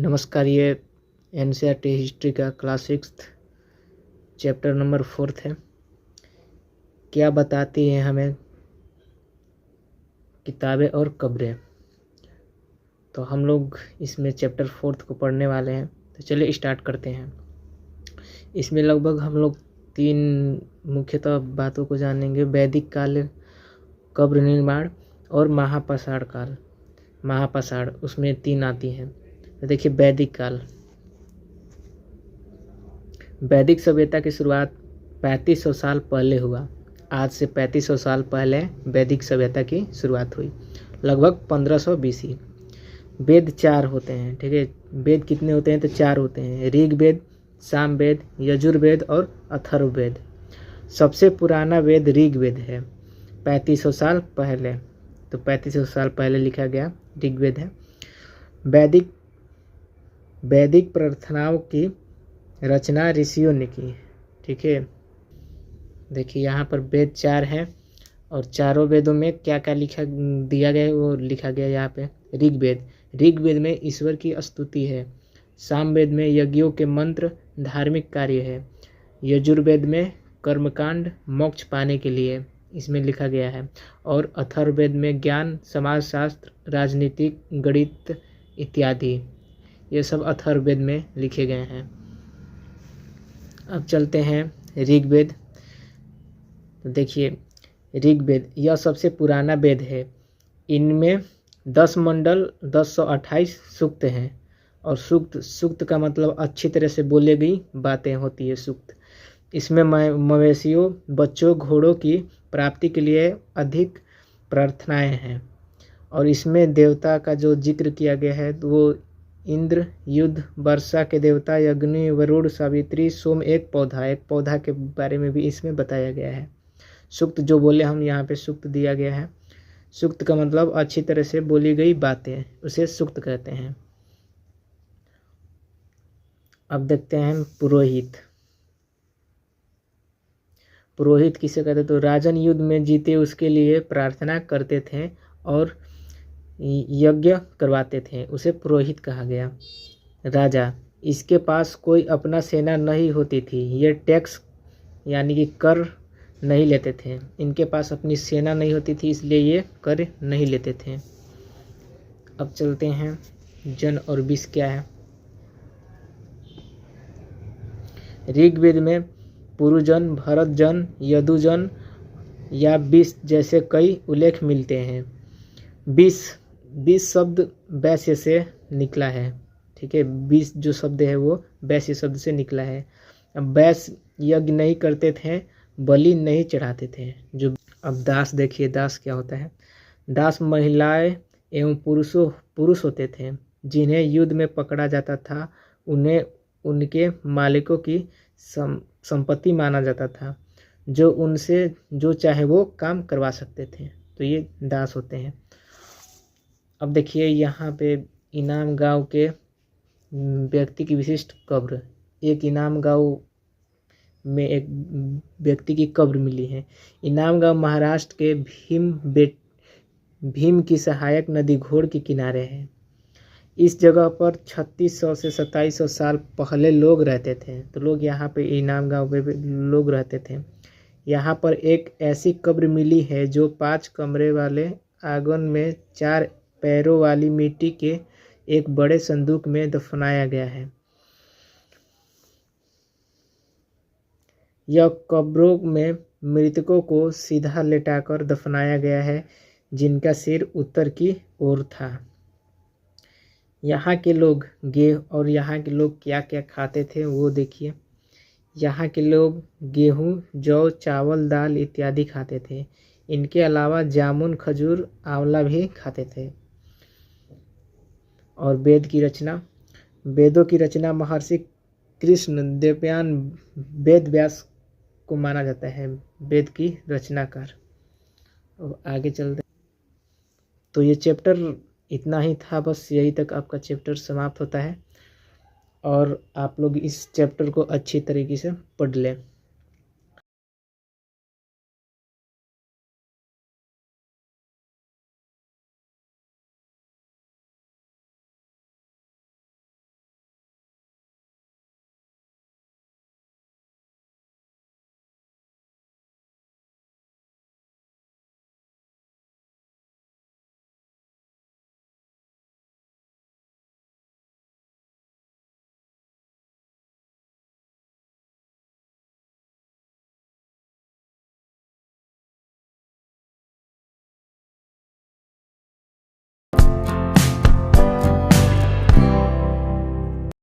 नमस्कार। ये NCERT history का क्लास 6 चैप्टर नंबर 4 है। क्या बताती हैं हमें किताबें और कब्रें। तो हम लोग इसमें चैप्टर 4 को पढ़ने वाले हैं। तो चलिए स्टार्ट करते हैं। इसमें लगभग हम लोग 3 मुख्यतः बातों को जानेंगे। वैदिक काल, कब्र निर्माण और महापाषाण काल। महापाषाण उसमें 3 आती हैं। तो देखिए, वैदिक काल। वैदिक सभ्यता की शुरुआत 3500 साल पहले हुआ। आज से 3500 साल पहले वैदिक सभ्यता की शुरुआत हुई, लगभग 1500 BC। वेद 4 होते हैं, ठीक है। वेद कितने होते हैं? तो 4 होते हैं। ऋग्वेद, सामवेद, यजुर्वेद और अथर्ववेद। सबसे पुराना वेद ऋग्वेद है, 3500 साल पहले। तो 3500 साल पहले लिखा गया ऋग्वेद है। वैदिक प्रार्थनाओं की रचना ऋषियों ने की, ठीक है। देखिए यहाँ पर वेद 4 हैं और चारों वेदों में क्या क्या लिखा दिया गया है वो लिखा गया है यहाँ पे। ऋग्वेद में ईश्वर की स्तुति है। सामवेद में यज्ञों के मंत्र, धार्मिक कार्य है। यजुर्वेद में कर्मकांड, मोक्ष पाने के लिए इसमें लिखा गया है। और अथर्ववेद में ज्ञान, समाजशास्त्र, राजनीतिक, गणित इत्यादि, ये सब अथर्ववेद में लिखे गए हैं। अब चलते हैं ऋग्वेद। तो देखिए, ऋग्वेद यह सबसे पुराना वेद है। इनमें 10 मंडल, 1028 सूक्त हैं। और सूक्त का मतलब अच्छी तरह से बोली गई बातें होती है सूक्त। इसमें मवेशियों, बच्चों, घोड़ों की प्राप्ति के लिए अधिक प्रार्थनाएं हैं। और इसमें देवता का जो जिक्र किया गया है तो वो इंद्र, युद्ध, वर्षा के देवता, अग्नि, वरुण, सावित्री, सोम, एक पौधा के बारे में भी इसमें बताया गया है। सूक्त जो बोले हम यहाँ पे सूक्त दिया गया है। सूक्त का मतलब अच्छी तरह से बोली गई बातें, उसे सूक्त कहते हैं। अब देखते हैं पुरोहित। पुरोहित किसे कहते? तो राजन युद्ध में जीते उसके लिए प्रार्थना करते थे और यज्ञ करवाते थे, उसे पुरोहित कहा गया। राजा, इसके पास कोई अपना सेना नहीं होती थी। ये टैक्स यानी कि कर नहीं लेते थे। इनके पास अपनी सेना नहीं होती थी, इसलिए ये कर नहीं लेते थे। अब चलते हैं जन और विष क्या है। ऋग्वेद में पुरुजन, भरतजन, यदुजन या विष जैसे कई उल्लेख मिलते हैं। विष शब्द वैश्य से निकला है, ठीक है। विष जो शब्द है वो वैश्य शब्द से निकला है। अब वैश्य यज्ञ नहीं करते थे, बलि नहीं चढ़ाते थे। जो अब दास देखिए, दास क्या होता है? दास महिलाएं एवं पुरुष होते थे जिन्हें युद्ध में पकड़ा जाता था। उन्हें उनके मालिकों की संपत्ति माना जाता था, जो उनसे जो चाहे वो काम करवा सकते थे। तो ये दास होते हैं। अब देखिए यहाँ पे इनाम गांव के व्यक्ति की विशिष्ट कब्र। एक इनाम गांव में एक व्यक्ति की कब्र मिली है। इनाम गांव महाराष्ट्र के भीम की सहायक नदी घोड़ के किनारे है। इस जगह पर 3600 से 2700 साल पहले लोग रहते थे। तो लोग यहाँ पे इनाम गांव में लोग रहते थे। यहाँ पर एक ऐसी कब्र मिली है जो 5 कमरे वाले आंगन में 4 पैरों वाली मिट्टी के एक बड़े संदूक में दफनाया गया है। यह कब्रों में मृतकों को सीधा लेटाकर दफनाया गया है, जिनका सिर उत्तर की ओर था। यहाँ के लोग और यहाँ के लोग क्या क्या खाते थे वो देखिए। यहाँ के लोग गेहूँ, जौ, चावल, दाल इत्यादि खाते थे। इनके अलावा जामुन, खजूर, आंवला भी खाते थे। और वेदों की रचना महर्षि कृष्ण देवयान वेद व्यास को माना जाता है वेद की रचनाकार। और आगे चलते। तो ये चैप्टर इतना ही था, बस यही तक आपका चैप्टर समाप्त होता है। और आप लोग इस चैप्टर को अच्छी तरीके से पढ़ लें।